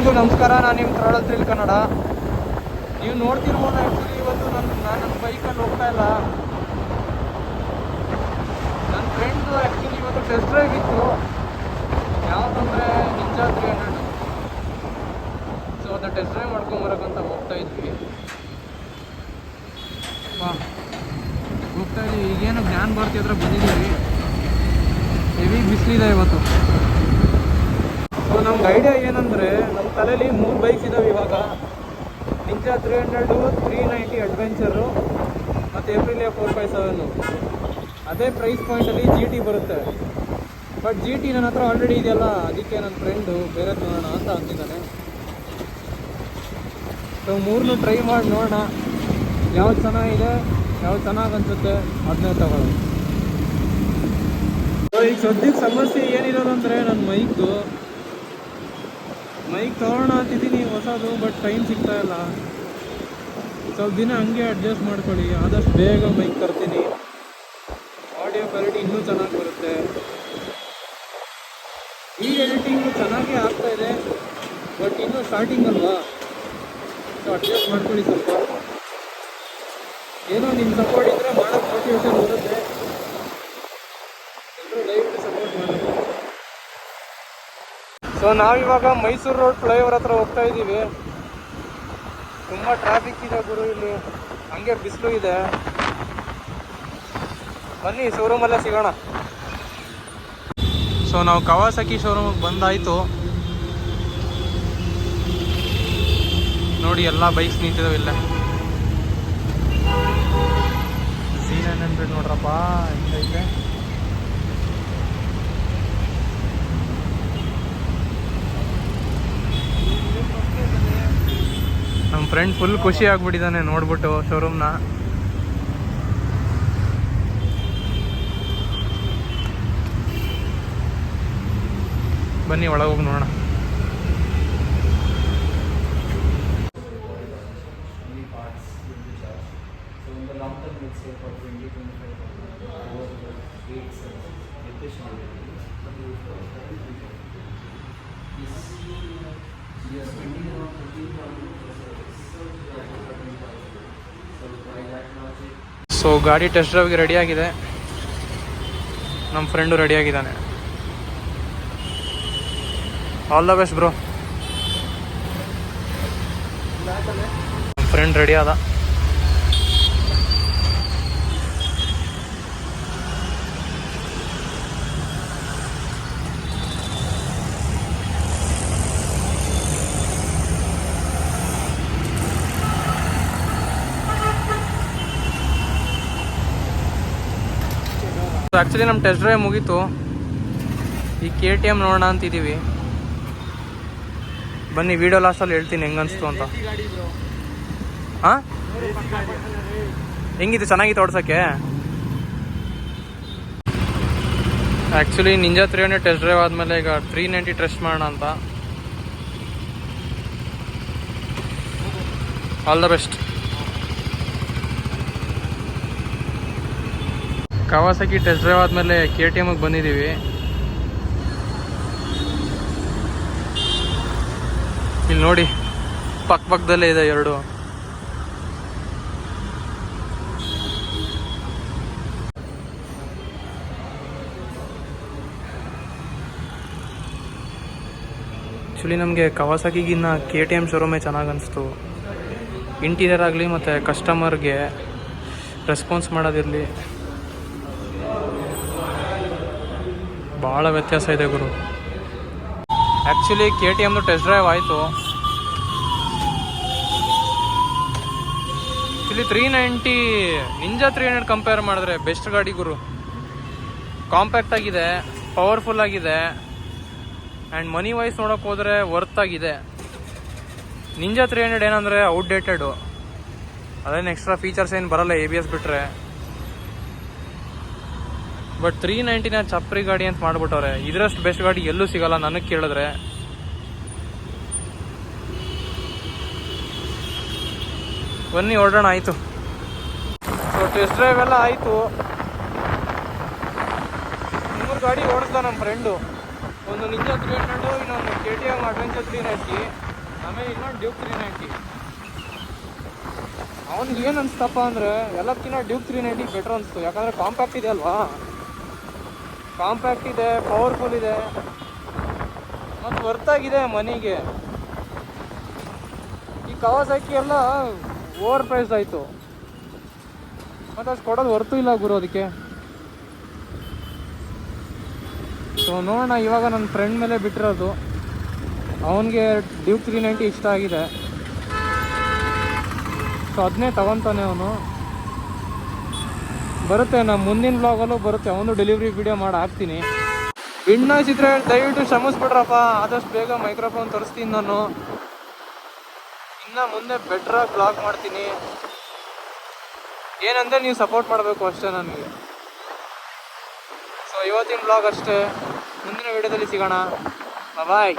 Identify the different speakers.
Speaker 1: ಎಲ್ರಿಗೂ ನಮಸ್ಕಾರ. ನಾನು ನಿಮ್ಮ ಥ್ರಾಡಲ್ ಥ್ರಿಲ್ ಕನ್ನಡ. ನೀವು ನೋಡ್ತಿರ್ಬೋದು, ಆ್ಯಕ್ಚುಲಿ ಇವತ್ತು ನಾನು ನನ್ನ ಬೈಕಲ್ಲಿ ಹೋಗ್ತಾ ಇಲ್ಲ. ನನ್ನ ಫ್ರೆಂಡ್ದು ಆ್ಯಕ್ಚುಲಿ ಇವತ್ತು ಟೆಸ್ಟ್ ಡ್ರೈವ್ ಇತ್ತು. ಯಾವುದಂದರೆ ನಿಂಜಾ 300. ಸೊ ಅದನ್ನ ಟೆಸ್ಟ್ ಡ್ರೈವ್ ಮಾಡ್ಕೊಂಬರೋಕ್ಕಂತ ಹೋಗ್ತಾ ಇದ್ವಿ. ಹೋಗ್ತಾ ಇದ್ವಿ. ಈಗೇನು ಜ್ಞಾನ ಭಾರತಿ ಹತ್ರ ಬಂದಿದ್ದೀವಿ. ಹೆವಿ ಬಿಸಿಲಿದೆ ಇವತ್ತು. ಸೊ ನಮ್ಗೆ ಐಡಿಯಾ ಏನಂದರೆ, ನಮ್ಮ ತಲೆಯಲ್ಲಿ 3 ಬೈಕ್ಸ್ ಇದ್ದಾವೆ ಇವಾಗ. ನಿಂಜಾ 300, 390 ಅಡ್ವೆಂಚರು ಮತ್ತು ಏಪ್ರಿಲಿಯಾ 457. ಅದೇ ಪ್ರೈಸ್ ಪಾಯಿಂಟಲ್ಲಿ GT ಬರುತ್ತೆ. ಬಟ್ GT ನನ್ನ ಹತ್ರ ಆಲ್ರೆಡಿ ಇದೆಯಲ್ಲ, ಅದಕ್ಕೆ ನನ್ನ ಫ್ರೆಂಡು ಬೇರೆ ನೋಡೋಣ ಅಂತ ಅಂತಿದ್ದಾನೆ. ಸೊ 3 ಟ್ರೈ ಮಾಡಿ ನೋಡೋಣ, ಯಾವ್ದು ಚೆನ್ನಾಗಿದೆ, ಯಾವ್ದು ಚೆನ್ನಾಗಿ ಅನ್ಸುತ್ತೆ ಅದನ್ನೇ ತಗೊಳ್ಳೋದು. ಸೊ ಈಗ ಸದ್ಯಕ್ಕೆ ಸಮಸ್ಯೆ ಏನಿರೋದಂದರೆ, ನನ್ನ ಮೈಕ್ ತೊಗೊಳ್ಳೋಣ ಅಂತಿದ್ದೀನಿ ಹೊಸದು. ಬಟ್ ಟೈಮ್ ಸಿಗ್ತಾ ಇಲ್ಲ. ಸ್ವಲ್ಪ ದಿನ ಹಂಗೆ ಅಡ್ಜಸ್ಟ್ ಮಾಡ್ಕೊಳ್ಳಿ. ಆದಷ್ಟು ಬೇಗ ಮೈಕ್ ತರ್ತೀನಿ. ಆಡಿಯೋ ಕ್ವಾಲಿಟಿ ಇನ್ನೂ ಚೆನ್ನಾಗಿ ಬರುತ್ತೆ. ಈ ಎಡಿಟಿಂಗು ಚೆನ್ನಾಗೇ ಆಗ್ತಾಯಿದೆ, ಬಟ್ ಇನ್ನೂ ಸ್ಟಾರ್ಟಿಂಗ್ ಅಲ್ವಾ. ಸೊ ಅಡ್ಜಸ್ಟ್ ಮಾಡ್ಕೊಳ್ಳಿ ಸ್ವಲ್ಪ. ಏನೋ ನಿಮ್ಮ ಸಪೋರ್ಟ್ ಇದ್ದರೆ ಮಾಡೋಕ್ಕೆ ಮೋಟಿವೇಶನ್ ಬರುತ್ತೆ. ಎಲ್ಲರೂ ದಯವಿಟ್ಟು ಸಪೋರ್ಟ್ ಮಾಡಬೇಕು. ಸೊ ನಾವಿವಾಗ ಮೈಸೂರು ರೋಡ್ ಫ್ಲೈಓವರ್ ಹತ್ರ ಹೋಗ್ತಾ ಇದ್ದೀವಿ. ತುಂಬ ಟ್ರಾಫಿಕ್ ಇದೆ ಗುರು ಇಲ್ಲಿ, ಹಂಗೆ ಬಿಸಿಲು ಇದೆ. ಬನ್ನಿ ಶೋರೂಮಲ್ಲೇ ಸಿಗೋಣ. ಸೊ ನಾವು ಕವಾಸಕಿ ಶೋರೂಮಿಗೆ ಬಂದಾಯಿತು. ನೋಡಿ ಎಲ್ಲ ಬೈಕ್ಸ್ ನಿಂತಿದ್ದಾವೆ ಇಲ್ಲೇ. Z900 ನೋಡ್ರಪ್ಪ ಹೆಂಗೈತೆ. ನಮ್ಮ ಫ್ರೆಂಡ್ ಫುಲ್ ಖುಷಿ ಆಗ್ಬಿಟ್ಟಿದ್ದಾನೆ ನೋಡ್ಬಿಟ್ಟು ಶೋರೂಮ್ನ. ಬನ್ನಿ ಒಳಗೆ ಹೋಗಿ ನೋಡೋಣ. ಸೊ ಗಾಡಿ ಟೆಸ್ಟ್ ಡ್ರೈವ್ಗೆ ರೆಡಿಯಾಗಿದೆ. ನಮ್ಮ ಫ್ರೆಂಡು ರೆಡಿಯಾಗಿದ್ದಾನೆ. All the best bro. ನಮ್ಮ ಫ್ರೆಂಡ್ ರೆಡಿ ಆದ. ಆ್ಯಕ್ಚುಲಿ ನಮ್ಮ ಟೆಸ್ಟ್ ಡ್ರೈವ್ ಮುಗೀತು. ಈ KTM ನೋಡೋಣ ಅಂತಿದ್ದೀವಿ. ಬನ್ನಿ ವಿಡಿಯೋ ಲಾಸ್ಟಲ್ಲಿ ಹೇಳ್ತೀನಿ ಹೆಂಗನ್ಸ್ತು ಅಂತ. ಹಾಂ, ಹೆಂಗಿತ್ತು? ಚೆನ್ನಾಗಿತ್ತು ಓಡ್ಸೋಕ್ಕೆ. ಆ್ಯಕ್ಚುಲಿ ನಿಂಜಾ 300 ಟೆಸ್ಟ್ ಡ್ರೈವ್ ಆದಮೇಲೆ ಈಗ 390 ಟೆಸ್ಟ್ ಮಾಡೋಣ ಅಂತ. All the best. Kawasaki test drive ಆದಮೇಲೆ KTMಗೆ ಬಂದಿದ್ದೀವಿ. ಇಲ್ಲಿ ನೋಡಿ, ಪಕ್ಕದಲ್ಲೇ ಇದೆ ಎರಡು. ಆ್ಯಕ್ಚುಲಿ ನಮಗೆ ಕವಾಸಕಿಗಿನ್ನ KTM ಶೋರೂಮೇ ಚೆನ್ನಾಗಿ ಅನಿಸ್ತು. ಇಂಟೀರಿಯರ್ ಆಗಲಿ ಮತ್ತು ಕಸ್ಟಮರ್ಗೆ ರೆಸ್ಪಾನ್ಸ್ ಮಾಡೋದಿರಲಿ, ಭಾಳ ವ್ಯತ್ಯಾಸ ಇದೆ ಗುರು. ಆ್ಯಕ್ಚುಲಿ KTMದು ಟೆಸ್ಟ್ ಡ್ರೈವ್ ಆಯಿತು. ಆ್ಯಕ್ಚುಲಿ 390 ನಿಂಜಾ 300 ಕಂಪೇರ್ ಮಾಡಿದ್ರೆ ಬೆಸ್ಟ್ ಗಾಡಿ ಗುರು. ಕಾಂಪ್ಯಾಕ್ಟ್ ಆಗಿದೆ, ಪವರ್ಫುಲ್ ಆಗಿದೆ, ಆ್ಯಂಡ್ ಮನಿ ವೈಸ್ ನೋಡೋಕೆ ಹೋದರೆ ವರ್ತ್ ಆಗಿದೆ. ನಿಂಜಾ 300 ಏನಂದರೆ ಔಟ್ಡೇಟೆಡು. ಅದೇನು ಎಕ್ಸ್ಟ್ರಾ ಫೀಚರ್ಸ್ ಏನು ಬರೋಲ್ಲ ABS ಬಿಟ್ಟರೆ. ಬಟ್ 390ನ ಚಪ್ರಿ ಗಾಡಿ ಅಂತ ಮಾಡಿಬಿಟ್ಟವ್ರೆ. ಇದರಷ್ಟು ಬೆಸ್ಟ್ ಗಾಡಿ ಎಲ್ಲೂ ಸಿಗಲ್ಲ ನನಗೆ ಕೇಳಿದ್ರೆ. ಬನ್ನಿ ಹೊರಡೋಣ. ಆಯಿತು. ಸೊ ಟೆಸ್ಟ್ ಡ್ರೈವ್ ಎಲ್ಲ ಆಯಿತು. 3 ಗಾಡಿ ಓಡಿಸ್ದ ನಮ್ಮ ಫ್ರೆಂಡು. ಒಂದು ನಿಂಜಾ 300, ಇನ್ನೊಂದು KTM ಅಡ್ವೆಂಚರ್ 390, ಆಮೇಲೆ ಇನ್ನೊಂದು ಡ್ಯೂಕ್ 390. ಅವ್ನಿಗೆ ಏನು ಅನಿಸ್ತಪ್ಪ ಅಂದರೆ ಎಲ್ಲಕ್ಕಿಂತ ಡ್ಯೂಕ್ 390 ಬೆಟ್ರ್ ಅನಿಸ್ತು. ಯಾಕಂದರೆ ಕಾಂಪ್ಯಾಕ್ಟ್ ಇದೆ ಅಲ್ವಾ, ಕಾಂಪ್ಯಾಕ್ಟ್ ಇದೆ, ಪವರ್ಫುಲ್ ಇದೆ ಮತ್ತು ವರ್ತಾಗಿದೆ ಮನಿಗೆ. ಈ ಕವಾಸಾಕಿ ಎಲ್ಲ ಓವರ್ ಪ್ರೈಸ್ ಆಯಿತು ಮತ್ತು ಅಷ್ಟು ಕೊಡೋದು ಹೊರ್ತು ಇಲ್ಲ ಗುರು ಅದಕ್ಕೆ. ಸೊ ನೋಡೋಣ, ಇವಾಗ ನನ್ನ ಫ್ರೆಂಡ್ ಮೇಲೆ ಬಿಟ್ಟಿರೋದು. ಅವನಿಗೆ ಡ್ಯೂಕ್ 390 ಇಷ್ಟ ಆಗಿದೆ, ಸೊ ಅದನ್ನೇ ತಗೊತಾನೆ ಅವನು. ಬರುತ್ತೆ, ನಮ್ಮ ಮುಂದಿನ ಬ್ಲಾಗಲ್ಲೂ ಬರುತ್ತೆ, ಅವನು ಡೆಲಿವ್ರಿ ವಿಡಿಯೋ ಮಾಡಿ ಹಾಕ್ತೀನಿ. ವಿಂಡ್ ನಾಯ್ಸ್ ಇದ್ರೆ ದಯವಿಟ್ಟು ಶ್ರಮಿಸ್ಬಿಡ್ರಪ್ಪ, ಆದಷ್ಟು ಬೇಗ ಮೈಕ್ರೋಫೋನ್ ತರಿಸ್ತೀನಿ ನಾನು. ಇನ್ನು ಮುಂದೆ ಬೆಟ್ರಾಗಿ ಬ್ಲಾಗ್ ಮಾಡ್ತೀನಿ. ಏನಂದರೆ ನೀವು ಸಪೋರ್ಟ್ ಮಾಡಬೇಕು ಅಷ್ಟೇ ನನಗೆ. ಸೊ ಇವತ್ತಿನ ಬ್ಲಾಗ್ ಅಷ್ಟೇ, ಮುಂದಿನ ವಿಡಿಯೋದಲ್ಲಿ ಸಿಗೋಣ, ಬಾಯ್.